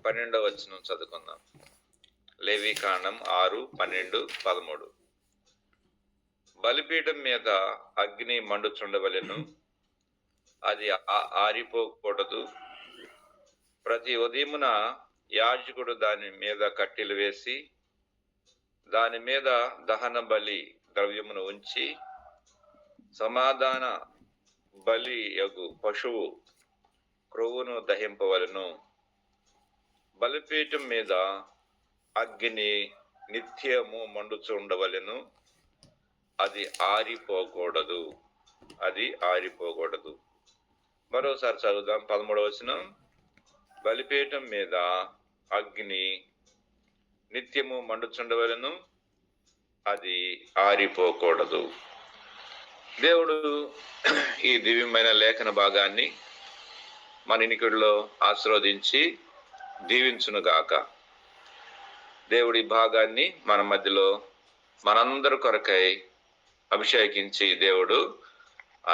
12వ వచనం చదువుకుందాం. లేవీకాండం 6, 12, 13. బలిపీఠం మీద అగ్ని మండుచుండవలెను, అది ఆరిపోకూడదు. ప్రతి ఉదయమున యాజకుడు దాని మీద కట్టెలు వేసి దాని మీద దహన బలి ద్రవ్యమును ఉంచి సమాధాన బలి యగు పశువు క్రొవ్వును దహింపవలెను. బలిపీఠం మీద అగ్ని నిత్యము మండుచుండవలెను, అది ఆరిపోకూడదు. మరోసారి చదువుదాం. 13వ వచనం. బలిపీఠం మీద అగ్ని నిత్యము మండుచుండవలెను, అది ఆరిపోకూడదు. దేవుడు ఈ దివ్యమైన లేఖన భాగాన్ని మన వినికిడిలో ఆశీర్వదించి దీవించునుగాక. దేవుడి భాగాన్ని మన మధ్యలో మనందరి కొరకై అభిషేకించి దేవుడు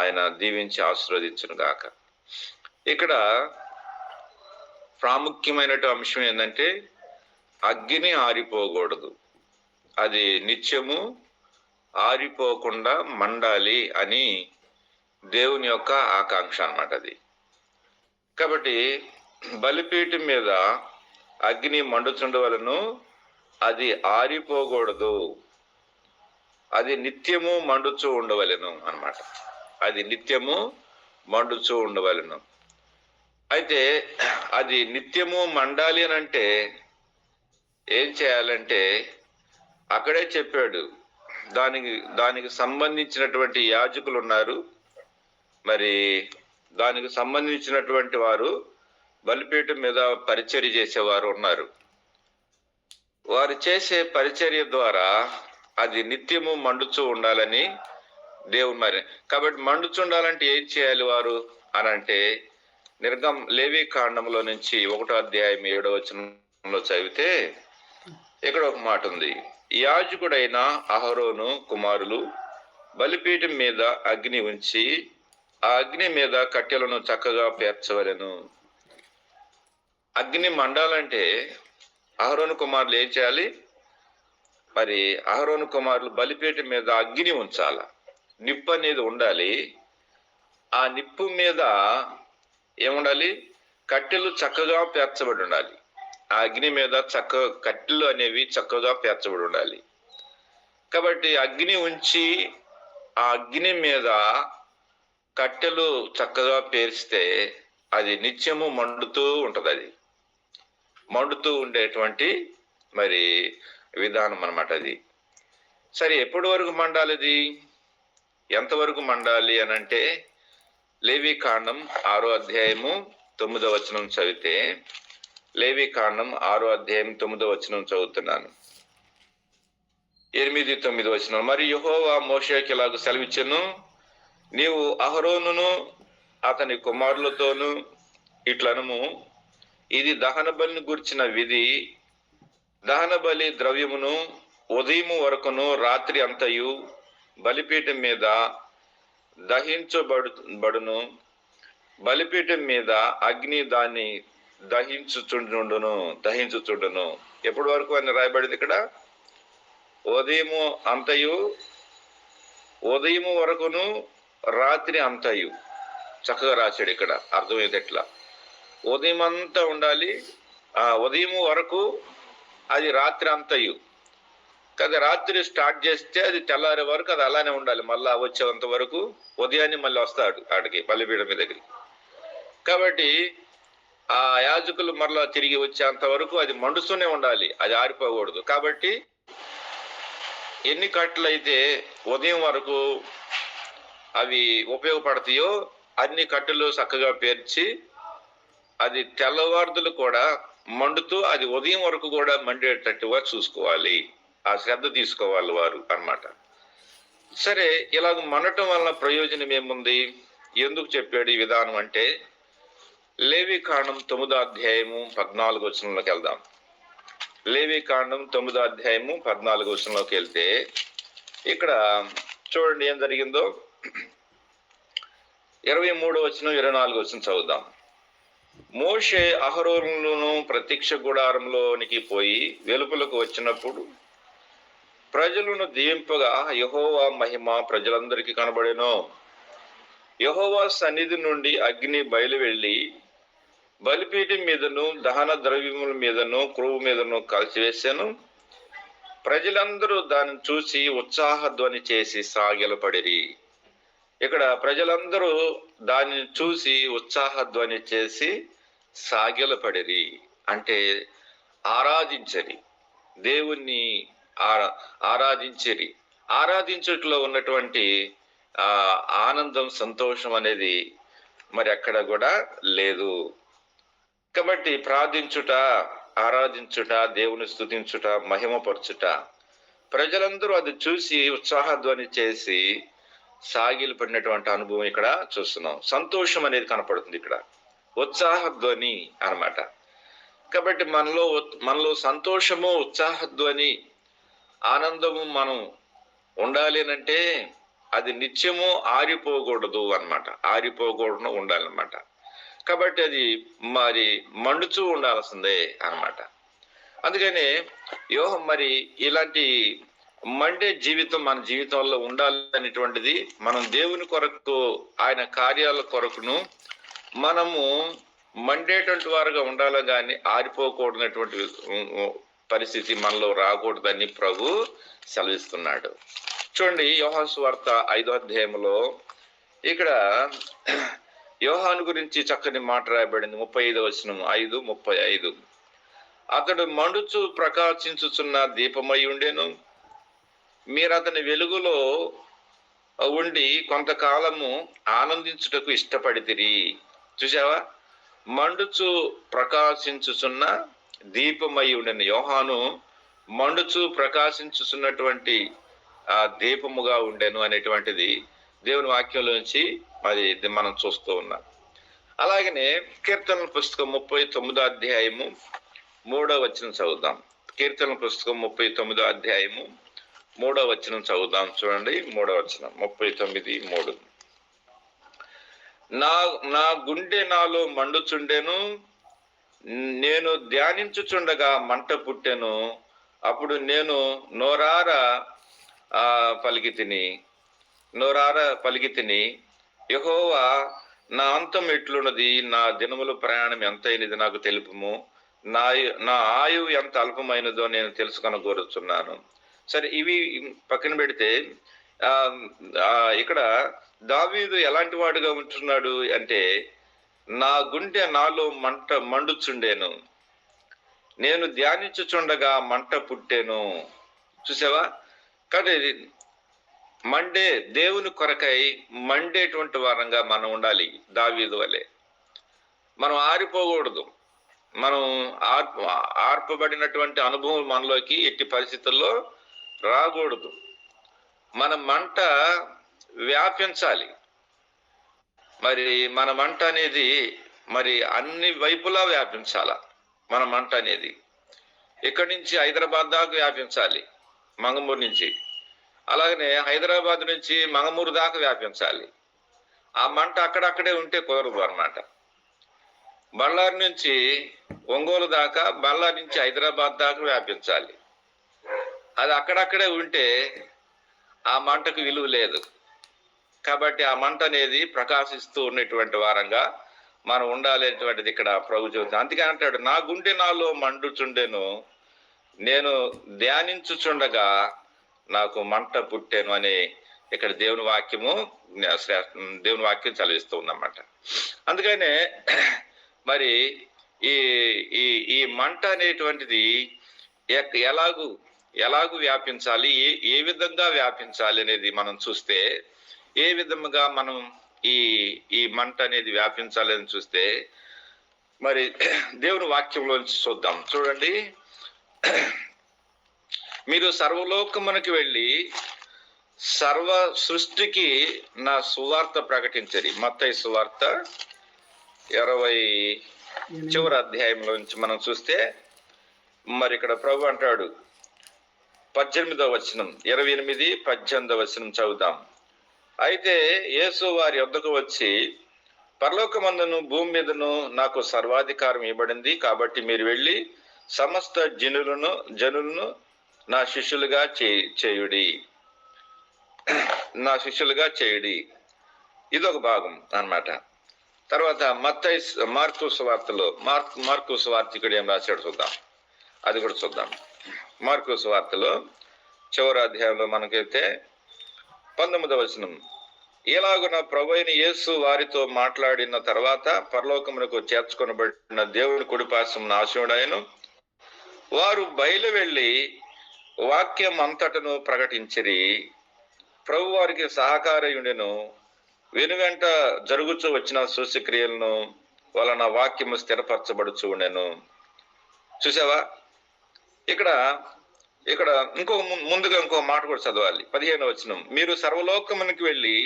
ఆయన దీవించి ఆశీర్వదించునుగాక. ఇక్కడ ప్రాముఖ్యమైన అంశం ఏంటంటే అగ్ని ఆరిపోకూడదు, అది నిత్యము ఆరిపోకుండా మండాలి అని దేవుని యొక్క ఆకాంక్ష అన్నమాట అది. కాబట్టి బలిపీఠం మీద అగ్ని మండుచుండవలెను, అది ఆరిపోకూడదు, అది నిత్యము మండుచూ ఉండవలెను అన్నమాట. అది నిత్యము మండుచూ ఉండవలెను. అయితే అది నిత్యము మండాలి అని అంటే ఏం చేయాలంటే అక్కడే చెప్పాడు, దానికి సంబంధించినటువంటి యాజకులు ఉన్నారు. మరి దానికి సంబంధించినటువంటి వారు బలిపీఠం మీద పరిచర్య చేసేవారు ఉన్నారు. వారు చేసే పరిచర్య ద్వారా అది నిత్యము మండుచూ ఉండాలని దేవుడు మరి. కాబట్టి మండుచుండాలంటే ఏం చేయాలి వారు అని అంటే లేవీకాండంలో నుంచి 1వ అధ్యాయం 7వ వచనంలో చదివితే ఇక్కడ ఒక మాట ఉంది. యాజకుడైన అహరోను కుమారులు బలిపీఠం మీద అగ్ని ఉంచి ఆ అగ్ని మీద కట్టెలను చక్కగా పేర్చవలెను. అగ్ని మండాలంటే అహరోను కుమారులు ఏం చేయాలి? మరి అహరోను కుమారులు బలిపీఠం మీద అగ్ని ఉంచాల, నిప్పు అనేది ఉండాలి. ఆ నిప్పు మీద ఏముండాలి? కట్టెలు చక్కగా పేర్చబడి ఉండాలి. ఆ అగ్ని మీద కట్టెలు అనేవి చక్కగా పేర్చబడి ఉండాలి. కాబట్టి అగ్ని ఉంచి ఆ అగ్ని మీద కట్టెలు చక్కగా పేర్చితే అది నిత్యము మండుతూ ఉంటది. అది మండుతూ ఉండేటువంటి మరి విధానం అన్నమాట అది. సరే, ఎప్పటి వరకు మండాలి? అది ఎంతవరకు మండాలి అని అంటే లేవీకాండం 6వ అధ్యాయము 9వ వచనం చదివితే, లేవీకాండం 6వ అధ్యాయం 9వ వచనం చదువుతున్నాను. 8, 9 వచనం. మరి యెహోవా మోషేకి ఇలాగ సెలవిచ్చెను, నీవు అహరోనును అతని కుమారులతోనూ ఇట్లనము, ఇది దహన బలిని గుర్చిన విధి. దహన బలి ద్రవ్యమును ఉదయము వరకును రాత్రి అంతయు బలిపీఠం మీద దహించబడును. బలిపీఠం మీద అగ్ని దాన్ని దహించుచుండును. ఎప్పటి వరకు అని రాయబడింది ఇక్కడ? ఉదయము అంతయు, ఉదయము వరకును రాత్రి అంతయు. చక్కగా రాశాడు ఇక్కడ. అర్థమైంది ఎట్లా? ఉదయం అంతా ఉండాలి, ఆ ఉదయం వరకు, అది రాత్రి అంతయు కదా. రాత్రి స్టార్ట్ చేస్తే అది తెల్లారే వరకు అది అలానే ఉండాలి. మళ్ళా వచ్చేంత వరకు ఉదయాన్నే మళ్ళీ వస్తాడు ఆడికి బలిపీఠం దగ్గరికి. కాబట్టి ఆ యాజకులు మరలా తిరిగి వచ్చేంత వరకు అది మండుతూనే ఉండాలి, అది ఆరిపోకూడదు. కాబట్టి ఎన్ని కట్టెలు అయితే ఉదయం వరకు అవి ఉపయోగపడతాయో అన్ని కట్టెలు చక్కగా పేర్చి అది తెల్లవారుదులు కూడా మండుతూ అది ఉదయం వరకు కూడా మండేటట్టుగా చూసుకోవాలి. ఆ శ్రద్ధ తీసుకోవాలి వారు అన్నమాట. సరే, ఇలాగ మండటం వలన ప్రయోజనం ఏముంది? ఎందుకు చెప్పాడు ఈ విధానం అంటే లేవీకాండం 9వ అధ్యాయము 14వ వచనంలోకి వెళ్దాం. లేవీకాండం 9వ అధ్యాయము 14వ వచనంలోకి వెళ్తే ఇక్కడ చూడండి ఏం జరిగిందో. 23వ వచనం 24వ వచనం చదువుదాం. మోషే అహరోనులను ప్రత్యక్ష గుడారంలోనికి పోయి వెలుపలకు వచ్చినప్పుడు ప్రజలను దీవింపగా యెహోవా మహిమ ప్రజలందరికీ కనబడెను. యెహోవా సన్నిధి నుండి అగ్ని బయలువెళ్ళి బలిపీఠం మీదను దహన ద్రవ్యముల మీదను క్రొవ్వు మీదను కాల్చివేశాను. ప్రజలందరూ దానిని చూసి ఉత్సాహధ్వని చేసి సాగిలపడిరి. ఇక్కడ ప్రజలందరూ దానిని చూసి ఉత్సాహధ్వని చేసి సాగిలపడిరి అంటే ఆరాధించరి, దేవుణ్ణి ఆరాధించరి. ఆరాధించుట్లో ఉన్నటువంటి ఆనందం, సంతోషం అనేది మరి అక్కడ కూడా లేదు. కాబట్టి ప్రార్థించుట, ఆరాధించుట, దేవుని స్తుతించుట, మహిమపరచుట, ప్రజలందరూ అది చూసి ఉత్సాహధ్వని చేసి సాగిలపడినటువంటి అనుభవం ఇక్కడ చూస్తున్నాం. సంతోషం అనేది కనపడుతుంది ఇక్కడ, ఉత్సాహధ్వని అన్నమాట. కాబట్టి మనలో సంతోషము, ఉత్సాహధ్వని, ఆనందము మనం ఉండాలి అంటే అది నిత్యము ఆరిపోకూడదు అన్నమాట. ఆరిపోకూడదు ఉండాలన్నమాట. కాబట్టి అది మరి మండుచూ ఉండాల్సిందే అన్నమాట. అందుకని మరి ఇలాంటి మండే జీవితం మన జీవితంలో ఉండాలనేటువంటిది, మనం దేవుని కొరకు, ఆయన కార్యాల కొరకును మనము మండేటువంటి వారుగా ఉండాలి, కానీ ఆరిపోకూడనటువంటి పరిస్థితి మనలో రాకూడదని ప్రభు సెలవిస్తున్నాడు. చూడండి, యోహాను సువార్త 5వ అధ్యాయంలో ఇక్కడ యోహాను గురించి చక్కని మాట రాయబడింది. 35వ వచనం, 5:35. అతడు మండుచు ప్రకాశించుచున్న దీపమై ఉండెను. మీరు అతని వెలుగులో ఉండి కొంతకాలము ఆనందించుటకు ఇష్టపడితిరి. చూసావా, మండుచు ప్రకాశించుచున్న దీపమై ఉండెను. యోహాను మండుచు ప్రకాశించుచున్నటువంటి ఆ దీపముగా ఉండెను అనేటువంటిది దేవుని వాక్యంలో నుంచి మరి మనం చూస్తూ ఉన్నాం. అలాగనే కీర్తనల పుస్తకం 39వ అధ్యాయము 3వ వచనం చదువుదాం. కీర్తనల పుస్తకం 39వ అధ్యాయము 3వ వచనం చదువుదాం. చూడండి, 3వ వచనం, 39:3. నా గుండె నాలో మండుచుండెను, నేను ధ్యానించుచుండగా మంట పుట్టెను. అప్పుడు నేను నోరారా పలికి తిని యెహోవా, నా అంతం ఎట్లున్నది, నా దినముల ప్రయాణం ఎంతైనది నాకు తెలుపుము, నా ఆయువు ఎంత అల్పమైనదో నేను తెలుసుకొనగోరుచున్నాను. సరే, ఇవి పక్కన పెడితే ఇక్కడ దావీదు ఎలాంటి వాడుగా ఉంటున్నాడు అంటే, నా గుండె నాలో మండుచుండేను, నేను ధ్యానించుచుండగా మంట పుట్టేను. చూసావా, కాబట్టి మండే, దేవుని కొరకై మండేటువంటి వారంగా మనం ఉండాలి. దావీదు వలె మనం ఆరిపోకూడదు. మనం ఆర్పబడినటువంటి అనుభవం మనలోకి ఎట్టి పరిస్థితుల్లో రాకూడదు. మన మంట వ్యాపించాలి. మరి మన మంట అనేది మరి అన్ని వైపులా వ్యాపించాల. మన మంట అనేది ఇక్కడి నుంచి హైదరాబాద్ దాకా వ్యాపించాలి, మంగమూరు నుంచి. అలాగనే హైదరాబాద్ నుంచి మంగమూరు దాకా వ్యాపించాలి. ఆ మంట అక్కడక్కడే ఉంటే కుదరదు అన్నమాట. బళ్ళారి నుంచి ఒంగోలు దాకా, బళ్ళారి నుంచి హైదరాబాద్ దాకా వ్యాపించాలి. అది అక్కడక్కడే ఉంటే ఆ మంటకు విలువ లేదు. కాబట్టి ఆ మంట అనేది ప్రకాశిస్తూ ఉన్నటువంటి వారంగా మనం ఉండాలనేటువంటిది ఇక్కడ ప్రభు చెబుతుంది. అందుకే అంటాడు, నా గుండె నాలో మండుచుండెను, నేను ధ్యానించుచుండగా నాకు మంట పుట్టెను అని ఇక్కడ దేవుని వాక్యం చదివిస్తూ ఉందన్నమాట. అందుకనే మరి ఈ మంట అనేటువంటిది ఎలాగూ వ్యాపించాలి, ఏ విధంగా వ్యాపించాలి అనేది మనం చూస్తే, ఏ విధముగా మనం ఈ మంట అనేది వ్యాపించాలి అని చూస్తే, మరి దేవుని వాక్యంలోంచి చూద్దాం. చూడండి, మీరు సర్వలోకమునకు వెళ్ళి సర్వ సృష్టికి నా సువార్త ప్రకటించరి. మత్తయి సువార్త 20 చివరి అధ్యాయంలో నుంచి మనం చూస్తే, మరి ఇక్కడ ప్రభు అంటాడు 18వ వచనం, 28, 18వ వచనం చదువుదాం. అయితే యేసు వారి యొద్దకు వచ్చి పరలోకమందును భూమి మీదను నాకు సర్వాధికారం ఇవ్వబడింది. కాబట్టి మీరు వెళ్ళి సమస్త జనులను నా శిష్యులుగా చేయుడి. నా శిష్యులుగా చేయుడి. ఇదొక భాగం అన్నమాట. తర్వాత మార్కు సువార్తికుడు ఏం రాశాడు చూద్దాం. అది కూడా చూద్దాం. మార్కు సువార్తలో చివరి అధ్యాయంలో మనకైతే 19వ వచనం, ఎలాగున ప్రభువైన యేసు వారితో మాట్లాడిన తర్వాత పరలోకమునకు చేర్చుకొనబడిన దేవుని కుడిపార్శ్వమున ఆసీనుడైన వారు బయలు వెళ్ళి వాక్యం అంతటను ప్రకటించిరి. ప్రభు వారికి సహకారయుండెను. వెనువెంట జరుగుచూ వచ్చిన సూచక్రియలను వలన వాక్యము స్థిరపరచబడుచు ఉండెను. చూసావా? ఇక్కడ ముందుగా ఇంకో మాట కూడా చదవాలి. 15వ వచనం, మీరు సర్వలోకమునికి వెళ్ళి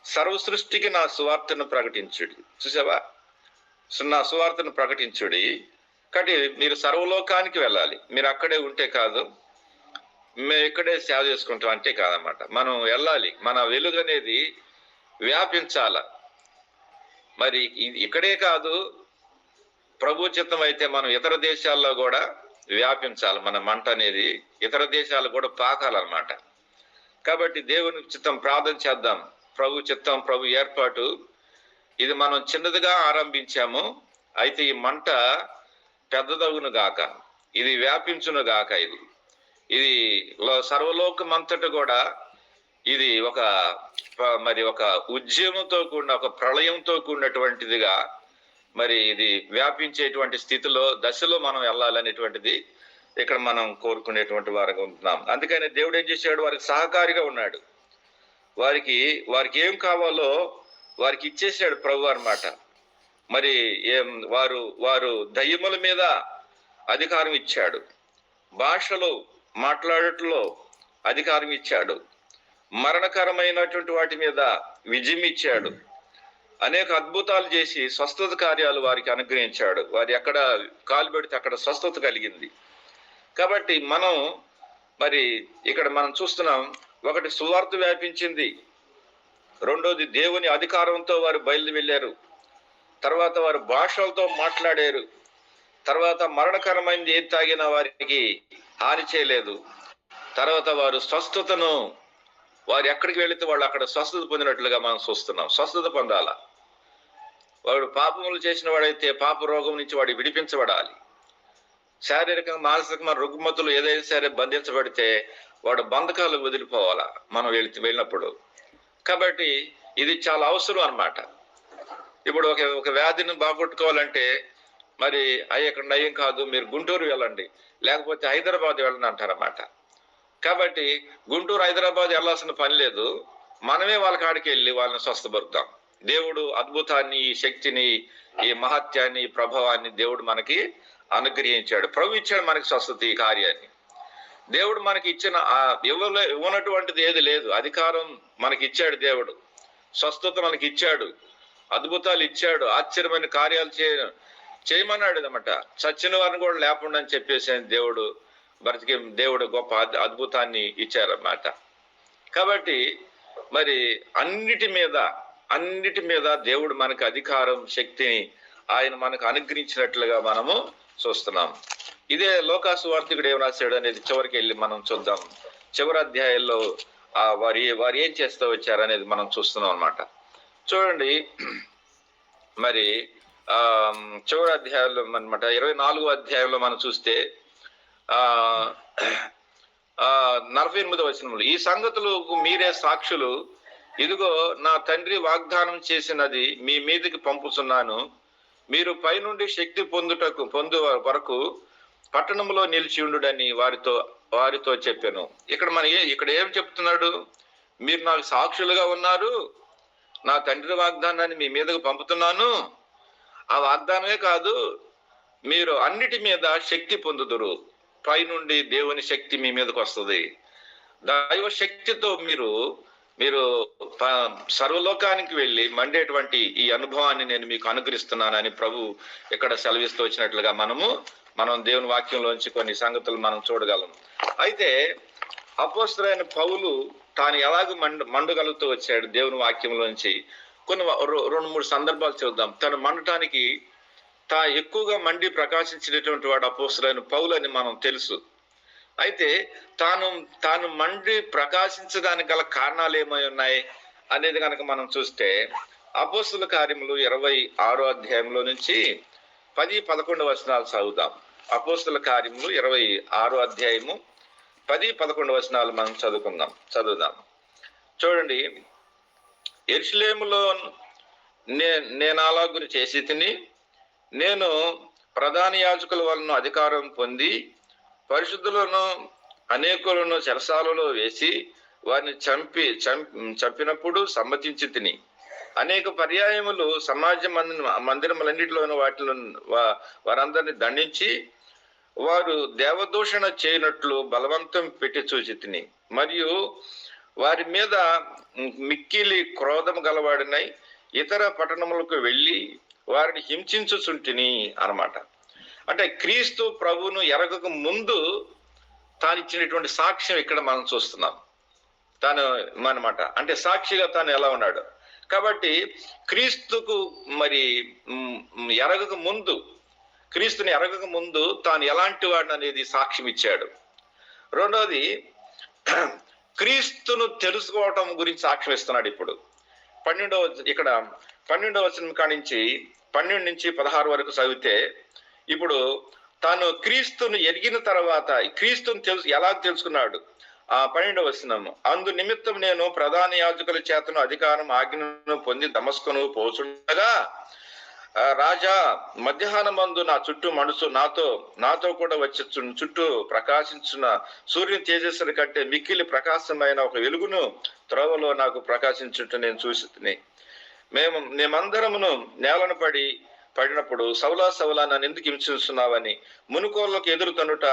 సర్వ సృష్టికి నా సువార్తను ప్రకటించుడి. చూసావా? నా సువార్తను ప్రకటించుడి. కాబట్టి మీరు సర్వలోకానికి వెళ్ళాలి. మీరు అక్కడే ఉంటే కాదు, మేము ఇక్కడే సేవ చేసుకుంటాం అంటే కాదన్నమాట. మనం వెళ్ళాలి. మన వెలుగు అనేది వ్యాపించాల. మరి ఇక్కడే కాదు, ప్రభు చిత్తం అయితే మనం ఇతర దేశాల్లో కూడా వ్యాపించాలి. మన మంట అనేది ఇతర దేశాలు కూడా పాకాలన్నమాట. కాబట్టి దేవుని చిత్తం ప్రార్థన చేద్దాం. ప్రభు చిత్తం, ప్రభు ఏర్పాటు, ఇది మనం చిన్నదిగా ఆరంభించాము. అయితే ఈ మంట పెద్దదగును గాక, ఇది వ్యాపించును గాక. ఇది సర్వలోకమంతట కూడా ఇది ఒక ఉద్యమంతో కూడిన, ఒక ప్రళయంతో కూడినటువంటిదిగా మరి ఇది వ్యాపించేటువంటి దశలో మనం వెళ్ళాలనేటువంటిది ఇక్కడ మనం కోరుకునేటువంటి వారికి ఉంటున్నాం. అందుకని దేవుడు ఏం చేశాడు? వారికి సహకారిగా ఉన్నాడు. వారికి ఏం కావాలో వారికి ఇచ్చేసాడు ప్రభు అన్నమాట. మరి వారు దయ్యముల మీద అధికారం ఇచ్చాడు, భాషలో మాట్లాడటంలో అధికారం ఇచ్చాడు, మరణకరమైనటువంటి వాటి మీద విజయం ఇచ్చాడు, అనేక అద్భుతాలు చేసి స్వస్థత కార్యాలు వారికి అనుగ్రహించాడు. వారు ఎక్కడ కాలు పెడితే అక్కడ స్వస్థత కలిగింది. కాబట్టి ఇక్కడ మనం చూస్తున్నాం, ఒకటి సువార్త వ్యాపించింది, రెండోది దేవుని అధికారంతో వారు బయలు వెళ్ళారు, తర్వాత వారు భాషలతో మాట్లాడారు, తర్వాత మరణకరమైనది ఏది తాగినా వారికి హాని చేయలేదు, తర్వాత వారు వారు ఎక్కడికి వెళితే వాళ్ళు అక్కడ స్వస్థత పొందినట్లుగా మనం చూస్తున్నాం. స్వస్థత పొందాల. వాడు పాపములు చేసిన వాడైతే పాప రోగం నుంచి వాడు విడిపించబడాలి. శారీరకంగా మానసికమైన రుగ్మతులు ఏదైనా సరే బంధించబడితే వాడు బంధకాలు వదిలిపోవాలా మనం వెళ్ళినప్పుడు. కాబట్టి ఇది చాలా అవసరం అన్నమాట. ఇప్పుడు ఒక వ్యాధిని బాగొట్టుకోవాలంటే మరి ఇక్కడ నయం కాదు, మీరు గుంటూరు వెళ్ళండి, లేకపోతే హైదరాబాద్ వెళ్ళండి అంటారన్నమాట. కాబట్టి గుంటూరు హైదరాబాద్ వెళ్ళాల్సిన పని లేదు, మనమే వాళ్ళ కాడికి వెళ్ళి వాళ్ళని స్వస్థపరుద్దాం. దేవుడు అద్భుతాన్ని, ఈ శక్తిని, ఈ మహత్యాన్ని, ఈ ప్రభావాన్ని దేవుడు మనకి అనుగ్రహించాడు. ప్రభు ఇచ్చాడు మనకి స్వస్థత, ఈ కార్యాన్ని. దేవుడు మనకి ఇచ్చిన ఇవ్వనటువంటిది ఏది లేదు. అధికారం మనకి ఇచ్చాడు దేవుడు, స్వస్థత మనకి ఇచ్చాడు, అద్భుతాలు ఇచ్చాడు, ఆశ్చర్యమైన కార్యాలు చేయమన్నాడు అన్నమాట. చచ్చిన వారిని కూడా లేకుండా అని చెప్పేసి దేవుడు గొప్ప అద్భుతాన్ని ఇచ్చారన్నమాట. కాబట్టి మరి అన్నిటి మీద దేవుడు మనకు అధికారం, శక్తిని ఆయన మనకు అనుగ్రహించినట్లుగా మనము చూస్తున్నాం. ఇదే లోకాసు వార్తికుడు ఏం రాశాడు అనేది చివరికి వెళ్ళి మనం చూద్దాం. చివరి అధ్యాయంలో వారు ఏం చేస్తూ వచ్చారు అనేది మనం చూస్తున్నాం అన్నమాట. చూడండి, మరి చివరి అధ్యాయంలో అన్నమాట 24వ అధ్యాయంలో మనం చూస్తే 48వ వచనంలో, ఈ సంగతులకు మీరే సాక్షులు, ఇదిగో నా తండ్రి వాగ్దానం చేసినది మీ మీదకి పంపుతున్నాను, మీరు పైనుండి శక్తి పొందు వరకు పట్టణంలో నిలిచి ఉండుడని వారితో చెప్పాను. ఇక్కడ ఏం చెప్తున్నాడు? మీరు నాకు సాక్షులుగా ఉన్నారు, నా తండ్రి వాగ్దానాన్ని మీ మీదకు పంపుతున్నాను. ఆ వాగ్దానమే కాదు, మీరు అన్నిటి మీద శక్తి పొందుదురు. పైనుండి దేవుని శక్తి మీ మీదకి వస్తుంది. దైవ శక్తితో మీరు సర్వలోకానికి వెళ్ళి మండేటువంటి ఈ అనుభవాన్ని నేను మీకు అనుగ్రహిస్తున్నానని ప్రభు ఇక్కడ సెలవిస్తూ వచ్చినట్లుగా మనం దేవుని వాక్యంలోంచి కొన్ని సంగతులు మనం చూడగలం. అయితే అపోస్తలుడైన పౌలు తాను ఎలాగ మండగలుగుతూ వచ్చాడు దేవుని వాక్యంలోంచి కొన్ని 2-3 సందర్భాలు చూద్దాం. తను మండటానికి ఎక్కువగా మండి ప్రకాశించినటువంటి వాడు అపోస్తలుడైన పౌలు అని మనం తెలుసు. అయితే తాను మండి ప్రకాశించడానికి గల కారణాలు ఏమై ఉన్నాయి అనేది కనుక మనం చూస్తే, అపోస్తలుల కార్యములు 26వ అధ్యాయంలో నుంచి 10-11 వచనాలు చదువుదాం. అపోస్తలుల కార్యములు 26వ అధ్యాయము 10-11 వచనాలు మనం చదువుదాం. చూడండి. యెరూషలేములో నేను అలాగున చేసి తిని, నేను ప్రధాన యాజకుల వలన అధికారం పొంది పరిశుద్ధులను అనేకులను చెరసాలలో వేసి వారిని చంపినప్పుడు సమ్మతించి తిని, అనేక పర్యాయములు సమాజ మందిరములన్నిటిలోని వాటిలో వారందరిని దండించి వారు దేవదూషణ చేయనట్లు బలవంతం పెట్టి చూచి తిని, మరియు వారి మీద మిక్కిలి క్రోధం గలవాడినై ఇతర పట్టణములకు వెళ్ళి వారిని హింసించుచుంటిని అన్నమాట. అంటే క్రీస్తు ప్రభువును ఎరగక ముందు తాను ఇచ్చినటువంటి సాక్ష్యం ఇక్కడ మనం చూస్తున్నాం. తాను అన్నమాట, అంటే సాక్షిగా తాను ఎలా ఉన్నాడు. కాబట్టి క్రీస్తుకు మరి క్రీస్తుని ఎరగక ముందు తాను ఎలాంటి వాడు అనేది సాక్ష్యం ఇచ్చాడు. రెండవది, క్రీస్తును తెలుసుకోవటం గురించి సాక్ష్యం ఇస్తున్నాడు. ఇప్పుడు 12వ వచనం కానించి 12 నుంచి 16 వరకు చదివితే, ఇప్పుడు తాను క్రీస్తును ఎరిగిన తర్వాత క్రీస్తుని ఎలా తెలుసుకున్నాడు. 12వ వచనం, అందు నిమిత్తం నేను ప్రధాన యాజకుల చేతను అధికారం ఆజ్ఞను పొంది దమస్కును పోచుండగా, రాజా మధ్యాహ్నమందు నా చుట్టూ మనుసు నాతో కూడా వచ్చి చుట్టూ ప్రకాశించిన సూర్యుని తేజస్సుని కంటే మిక్కిలి ప్రకాశమైన ఒక వెలుగును త్రోవలో నాకు ప్రకాశించుంటూ నేను చూసి, మేమందరమును నేలను పడినప్పుడు సౌలా నన్ను ఎందుకు హింసిస్తున్నావని, మునుకోళ్ళకు ఎదురుతనుట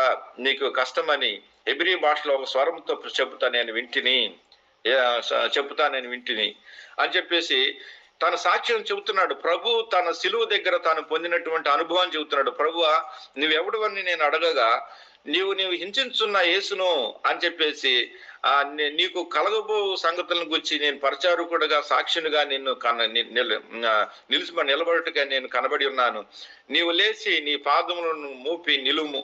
నీకు కష్టమని హెబ్రీ భాషలో ఒక స్వరంతో చెప్తా నేను వింటిని అని చెప్పేసి తన సాక్ష్యం చెబుతున్నాడు. ప్రభు తన సిలువ దగ్గర తాను పొందినటువంటి అనుభవాన్ని చెబుతున్నాడు. ప్రభువా, నువ్వెవడవని నేను అడగగా నీవు హింసించున్న యేసును అని చెప్పేసి నీకు కలగబో సంగతులను గురించి నేను పరిచారకుడుగా సాక్షినిగా నిన్ను నిలబడుటగా నేను కనబడి ఉన్నాను. నీవు లేచి నీ పాదములను మూపి నిలుము.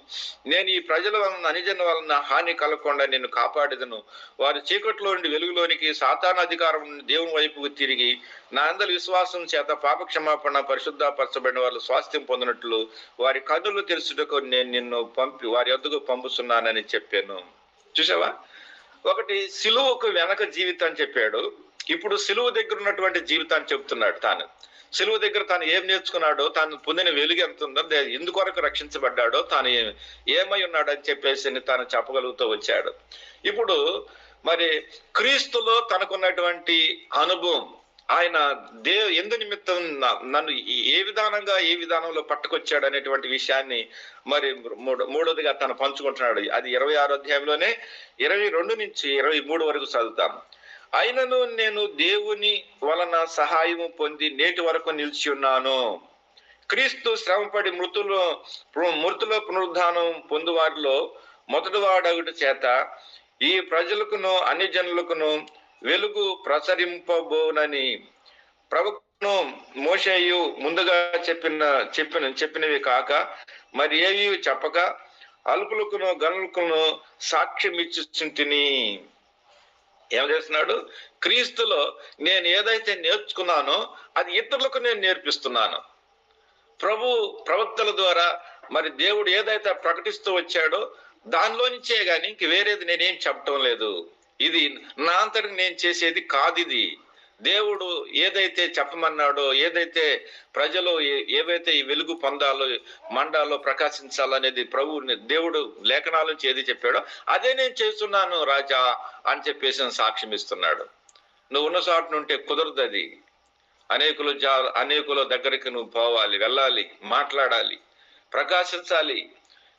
నేను ఈ ప్రజల వలన అనిజన వలన హాని కలగకుండా నిన్ను కాపాడేదను. వారి చీకట్లో నుండి వెలుగులోనికి సాతాను అధికారం దేవుని వైపుకు తిరిగి నా అందరి విశ్వాసం చేత పాప క్షమాపణ పరిశుద్ధపరచబడిన వాళ్ళు స్వాస్థ్యం పొందినట్లు వారి కన్నులు తెలుసుటకు నేను నిన్ను వారి వద్దకు పంపుతున్నానని చెప్పాను. చూసావా, ఒకటి సిలువకు వెనక జీవితాన్ని చెప్పాడు. ఇప్పుడు సిలువ దగ్గర ఉన్నటువంటి జీవితాన్ని చెబుతున్నాడు. తాను సిలువ దగ్గర తాను ఏం నేర్చుకున్నాడో, తాను పొందిన వెలుగు ఎంత ఉందో, ఎందుకొరకు రక్షించబడ్డాడో, తాను ఏమై ఉన్నాడు అని చెప్పేసి తాను చెప్పగలుగుతూ వచ్చాడు. ఇప్పుడు మరి క్రీస్తులో తనకున్నటువంటి అనుభవం, ఆయన ఎందు నిమిత్తం నన్ను ఏ విధానంలో పట్టుకొచ్చాడు అనేటువంటి విషయాన్ని మరి మూడోదిగా తను పంచుకుంటున్నాడు. అది 26వ అధ్యాయంలోనే 22 నుంచి 23 వరకు చదువుతాం. అయినను నేను దేవుని వలన సహాయము పొంది నేటి వరకు నిలిచి ఉన్నాను. క్రీస్తు శ్రమపడి మృతులో పునరుద్ధానం పొందువారిలో మొదటి వాడగుట చేత ఈ ప్రజలకును అన్ని జనులకును వెలుగు ప్రసరింపబోనని ప్రవక్తను మోషేయు ముందుగా చెప్పినవి కాక మరి ఏవి చెప్పక అల్పులకును గనులకును సాక్ష్యం ఇచ్చుచుంటిని. ఏం చేస్తున్నాడు? క్రీస్తులో నేను ఏదైతే నేర్చుకున్నానో అది ఇతరులకు నేను నేర్పిస్తున్నాను. ప్రవక్తల ద్వారా మరి దేవుడు ఏదైతే ప్రకటిస్తూ వచ్చాడో దానిలో నుంచే గాని ఇంక వేరేది నేనేం చెప్పటం లేదు. ఇది నా అంతటి నేను చేసేది కాదు. ఇది దేవుడు ఏదైతే చెప్పమన్నాడో, ఏదైతే ప్రజలు ఏవైతే ఈ వెలుగు పొందాలో, మండాలో ప్రకాశించాలనేది దేవుడు లేఖనాల నుంచి ఏది చెప్పాడో అదే నేను చేస్తున్నాను రాజా అని చెప్పేసి సాక్ష్యం ఇస్తున్నాడు. నువ్వు ఉన్న చోట నుంటే కుదరదు. అది అనేకుల దగ్గరికి నువ్వు పోవాలి, వెళ్ళాలి, మాట్లాడాలి, ప్రకాశించాలి.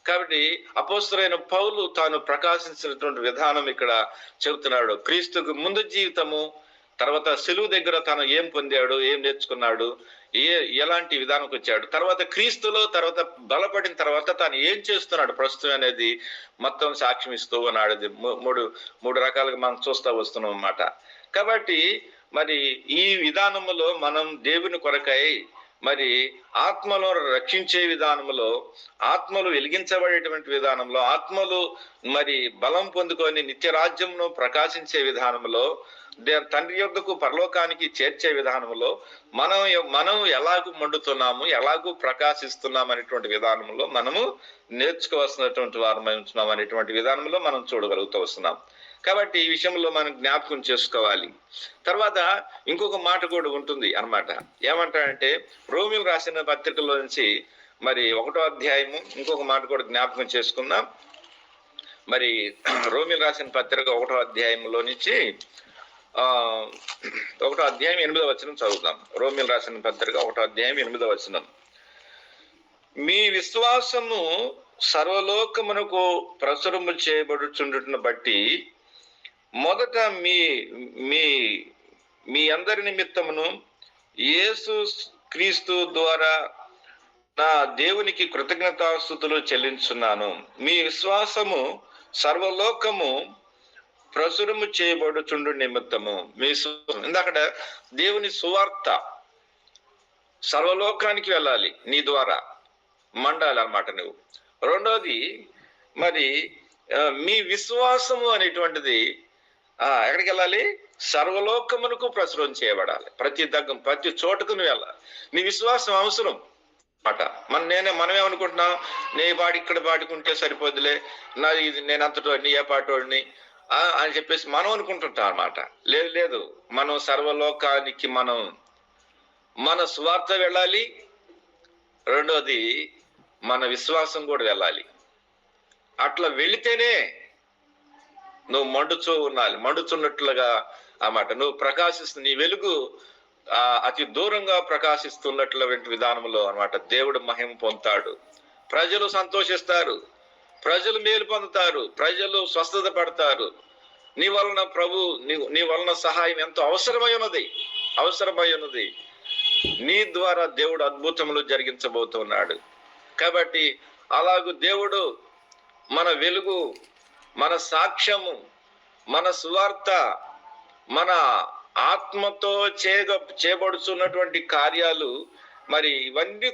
కాబట్టి అపోస్తలుడైన పౌలు తాను ప్రకాశించినటువంటి విధానం ఇక్కడ చెబుతున్నాడు. క్రీస్తుకు ముందు జీవితము, తర్వాత సిలువ దగ్గర తాను ఏం పొందాడు, ఏం నేర్చుకున్నాడు, ఎలాంటి విధానంకి వచ్చాడు, తర్వాత క్రీస్తులో తర్వాత బలపడిన తర్వాత తాను ఏం చేస్తున్నాడు ప్రస్తుతం అనేది మొత్తం సాక్ష్యం ఇస్తూ ఉన్నాడు. మూడు రకాలుగా మనం చూస్తూ వస్తున్నాం అన్నమాట. కాబట్టి మరి ఈ విధానములో మనం దేవుని కొరకై మరి ఆత్మలో రక్షించే విధానంలో, ఆత్మలు వెలిగించబడేటువంటి విధానంలో, ఆత్మలు మరి బలం పొందుకొని నిత్య రాజ్యంను ప్రకాశించే విధానంలో, తండ్రి యొద్దకు పరలోకానికి చేర్చే విధానంలో మనం ఎలాగూ మండుతున్నాము, ఎలాగూ ప్రకాశిస్తున్నాం అనేటువంటి విధానంలో మనము నేర్చుకోవాల్సినటువంటి వారమై ఉంటున్నాం అనేటువంటి విధానంలో మనం చూడగలుగుతూ వస్తున్నాం. కాబట్టి ఈ విషయంలో మనం జ్ఞాపకం చేసుకోవాలి. తర్వాత ఇంకొక మాట కూడా ఉంటుంది అన్నమాట. ఏమంటాడంటే రోమిలు రాసిన పత్రికలో నుంచి మరి 1వ అధ్యాయము ఇంకొక మాట కూడా జ్ఞాపకం చేసుకుందాం. మరి రోమిలు రాసిన పత్రిక 1వ అధ్యాయంలో నుంచి 1వ అధ్యాయం 8వ వచనం చదువుతాం. రోమిలు రాసిన పత్రిక 1వ అధ్యాయం 8వ వచనం. మీ విశ్వాసము సర్వలోకమునకు ప్రచురము చేయబడుచుండుటను బట్టి మొదట మీ మీ మీ అందరి నిమిత్తమును యేసు క్రీస్తు ద్వారా నా దేవునికి కృతజ్ఞతాస్తుతులు చెల్లించున్నాను. మీ విశ్వాసము సర్వలోకము ప్రచురము చేయబడుచుండు నిమిత్తము. మీ ఇందాక దేవుని సువార్త సర్వలోకానికి వెళ్ళాలి, నీ ద్వారా మండాలి అన్నమాట నువ్వు. రెండోది మరి మీ విశ్వాసము అనేటువంటిది ఎక్కడికి వెళ్ళాలి? సర్వలోకమునకు ప్రచురం చేయబడాలి. ప్రతి చోటుకు నువ్వు వెళ్ళాలి. నీ విశ్వాసం అవసరం అట. మనమేమనుకుంటున్నాం, ఇక్కడ పాడుకుంటే సరిపోదులే, నేను అంతటోడిని, ఏ పాటోడిని అని చెప్పేసి మనం అనుకుంటుంటాం అన్నమాట. లేదు, మనం సర్వలోకానికి మన స్వార్థ వెళ్ళాలి. రెండోది మన విశ్వాసం కూడా వెళ్ళాలి. అట్లా వెళితేనే నువ్వు మండుచున్నట్లుగా అన్నమాట. నువ్వు నీ వెలుగు అతి దూరంగా ప్రకాశిస్తున్నటువంటి విధానంలో అన్నమాట దేవుడు మహిమ పొందుతాడు. ప్రజలు సంతోషిస్తారు, ప్రజలు మేలు పొందుతారు, ప్రజలు స్వస్థత పడతారు. నీ వలన సహాయం ఎంతో అవసరమై ఉన్నది. నీ ద్వారా దేవుడు అద్భుతములు జరిగించబోతున్నాడు. కాబట్టి అలాగూ దేవుడు మన వెలుగు, మన సాక్ష్యము, మన సువార్త, మన ఆత్మతో చేయబడుతున్నటువంటి కార్యాలు మరి ఇవన్నీ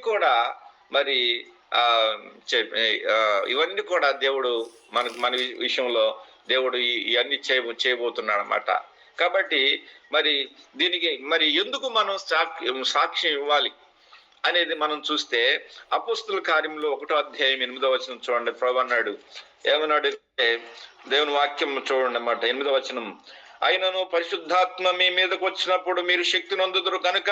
కూడా దేవుడు మన విషయంలో దేవుడు ఇవన్నీ చేయబోతున్నాడు అన్నమాట. కాబట్టి మరి దీనికి మరి ఎందుకు మనం సాక్ష్యం ఇవ్వాలి అనేది మనం చూస్తే అపోస్తుల కార్యంలో 1వ అధ్యాయం 8వ వచనం చూడండి. ప్రభు అన్నాడు, ఏమన్నాడు? దేవుని వాక్యం చూడండి అన్నమాట. 8వ వచనం. అయినను పరిశుద్ధాత్మ మీ మీదకు వచ్చినప్పుడు మీరు శక్తి నొందుదురు కనుక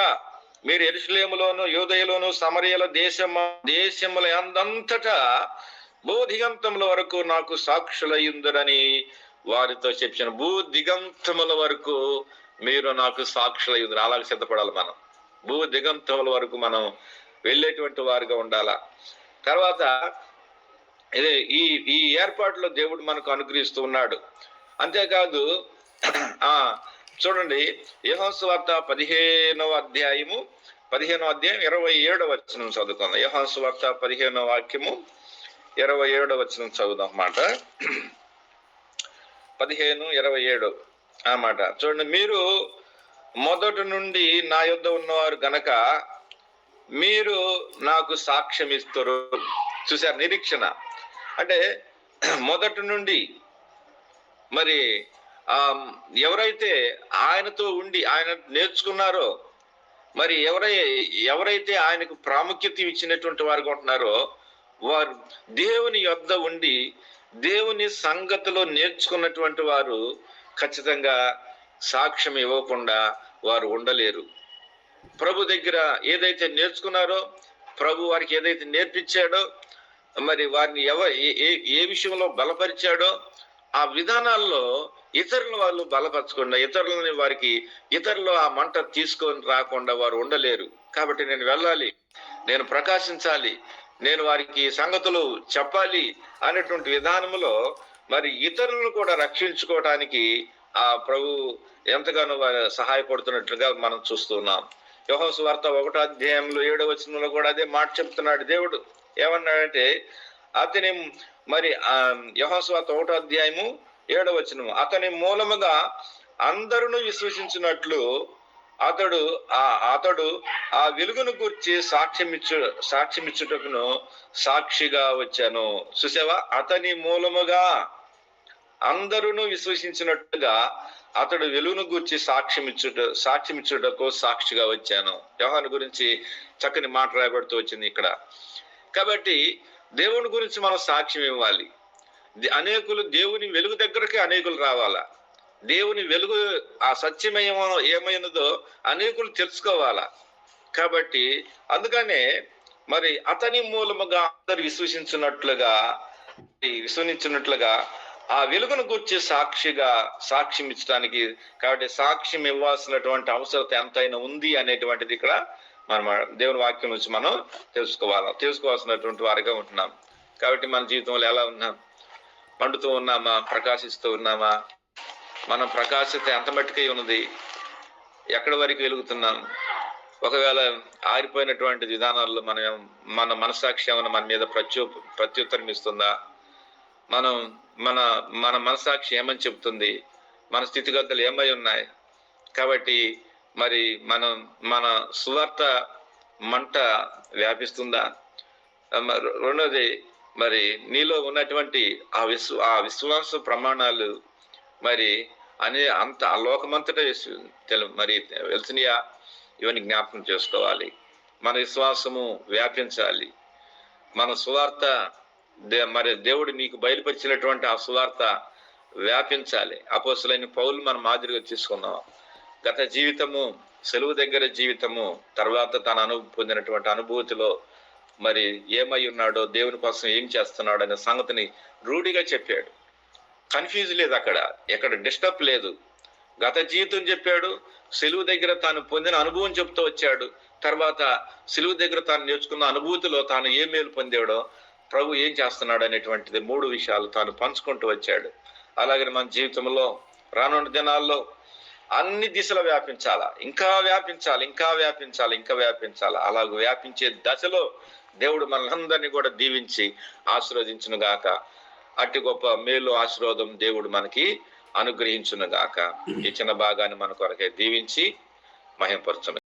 మీరు యెరూషలేములోను యూదయలోను సమరయల దేశముల అందంతటా భూదిగంతముల వరకు నాకు సాక్షులయ్యుందురని వారితో చెప్పిన. భూదిగంతముల వరకు మీరు నాకు సాక్షులయ్యుందురు. అలాగే సిద్ధపడాలి మనం. భూదిగంతముల వరకు మనం వెళ్ళేటువంటి వారుగా ఉండాలా. తర్వాత ఈ ఏర్పాటులో దేవుడు మనకు అనుగ్రహిస్తూ ఉన్నాడు. అంతేకాదు చూడండి, యోహాను సువార్త 15వ అధ్యాయం 27వ వచనం చదువుకుందాం. యోహాను సువార్త 15వ వాక్యము 27వ వచనం చదువుదాం అన్నమాట. 15:27 అన్నమాట. చూడండి, మీరు మొదటి నుండి నా యొద్ద ఉన్నవారు గనక మీరు నాకు సాక్ష్యం ఇస్తారు. చూసారు, నిరీక్షణ అంటే మొదటి నుండి మరి ఎవరైతే ఆయనతో ఉండి ఆయన నేర్చుకున్నారో, మరి ఎవరైతే ఆయనకు ప్రాముఖ్యత ఇచ్చినటువంటి వారుగా ఉంటున్నారో, వారు దేవుని యొద్ద ఉండి దేవుని సంగతిలో నేర్చుకున్నటువంటి వారు ఖచ్చితంగా సాక్ష్యం ఇవ్వకుండా వారు ఉండలేరు. ప్రభు దగ్గర ఏదైతే నేర్చుకున్నారో, ప్రభు వారికి ఏదైతే నేర్పించాడో, మరి వారిని ఏ విషయంలో బలపరిచాడో ఆ విధానాల్లో ఇతరులను వాళ్ళు బలపరచకుండా, ఇతరులు ఆ మంట తీసుకొని రాకుండా వారు ఉండలేరు. కాబట్టి నేను వెళ్ళాలి, నేను ప్రకాశించాలి, నేను వారికి సంగతులు చెప్పాలి అనేటువంటి విధానంలో మరి ఇతరులను కూడా రక్షించుకోవడానికి ఆ ప్రభు ఎంతగానో సహాయపడుతున్నట్లుగా మనం చూస్తున్నాం. యోహాను సువార్త 1వ అధ్యాయంలో 7వ వచనంలో కూడా అదే మాట చెప్తున్నాడు దేవుడు. ఏమన్నాడంటే అతని మరి యోహాను సువార్త 1వ అధ్యాయము 7వ వచనం, అతని మూలముగా అందరూ విశ్వసించినట్లు అతడు అతడు ఆ వెలుగును గూర్చి సాక్ష్యమిచ్చుటకును సాక్షిగా వచ్చాను. చూసావా, అతని మూలముగా అందరూ విశ్వసించినట్టుగా అతడు వెలుగును గూర్చి సాక్ష్యమిచ్చుటకు సాక్షిగా వచ్చాను. యోహాను గురించి చక్కని మాట రాయబడుతూ వచ్చింది ఇక్కడ. కాబట్టి దేవుని గురించి మనం సాక్ష్యం ఇవ్వాలి. అనేకులు దేవుని వెలుగు దగ్గరకి అనేకులు రావాలా. దేవుని వెలుగు ఆ సత్యమయం ఏమైనదో అనేకులు తెలుసుకోవాలా. కాబట్టి అందుకనే మరి అతని మూలముగా అందరు విశ్వసించినట్లుగా ఆ వెలుగును గురించి సాక్ష్యం ఇచ్చడానికి, కాబట్టి సాక్ష్యం ఇవ్వాల్సినటువంటి అవసరత ఎంతైనా ఉంది అనేటువంటిది ఇక్కడ మనం దేవుని వాక్యం నుంచి మనం తెలుసుకోవాల్సినటువంటి వారిగా ఉంటున్నాం. కాబట్టి మన జీవితంలో ఎలా ఉన్నాం? పండుతూ ఉన్నామా? ప్రకాశిస్తూ ఉన్నామా? మనం ప్రకాశిత ఎంత మట్టుకై ఉన్నది? ఎక్కడి వరకు వెలుగుతున్నాం? ఒకవేళ ఆరిపోయినటువంటి విధానాల్లో మన మనసాక్షి ఏమైనా మన మీద ప్రత్యుత్తరం ఇస్తుందా? మన మనసాక్షి ఏమని చెప్తుంది? మన స్థితిగతులు ఏమై ఉన్నాయి? కాబట్టి మరి మన సువార్త మంట వ్యాపిస్తుందా? రెండోది, మరి నీలో ఉన్నటువంటి ఆ విశ్వాస ప్రమాణాలు మరి అంత ఆ లోకమంతటా మరి వెళ్తున్నాయా? ఇవన్నీ జ్ఞాపకం చేసుకోవాలి. మన విశ్వాసము వ్యాపించాలి. మన సువార్త మరి దేవుడు నీకు బయలుపరిచినటువంటి ఆ సువార్త వ్యాపించాలి. అపోస్తలుడైన పౌలు మన మాదిరిగా తీసుకున్నాం. గత జీవితము, సెలవు దగ్గర జీవితము, తర్వాత తను పొందినటువంటి అనుభూతిలో మరి ఏమై ఉన్నాడో, దేవుని కోసం ఏం చేస్తున్నాడు అనే సంగతిని రూఢిగా చెప్పాడు. కన్ఫ్యూజ్ లేదు, ఎక్కడ డిస్టర్బ్ లేదు. గత జీవితం చెప్పాడు, సెలువు దగ్గర తాను పొందిన అనుభవం చెప్తూ వచ్చాడు. తర్వాత సెలువు దగ్గర తాను నేర్చుకున్న అనుభూతిలో తాను ఏ మేలు పొందాడో, ప్రభు ఏం చేస్తున్నాడు అనేటువంటిది 3 విషయాలు తాను పంచుకుంటూ వచ్చాడు. అలాగే మన జీవితంలో రానున్న దినాల్లో అన్ని దిశలు వ్యాపించాలా, ఇంకా వ్యాపించాలా. అలాగ వ్యాపించే దశలో దేవుడు మనందరినీ కూడా దీవించి ఆశీర్వదించును గాక. అట్టి గొప్ప మేలు ఆశీర్వాదం దేవుడు మనకి అనుగ్రహించును గాక. ఈ చిన్న భాగాన్ని మన కొరకే దీవించి మహిమపరచును.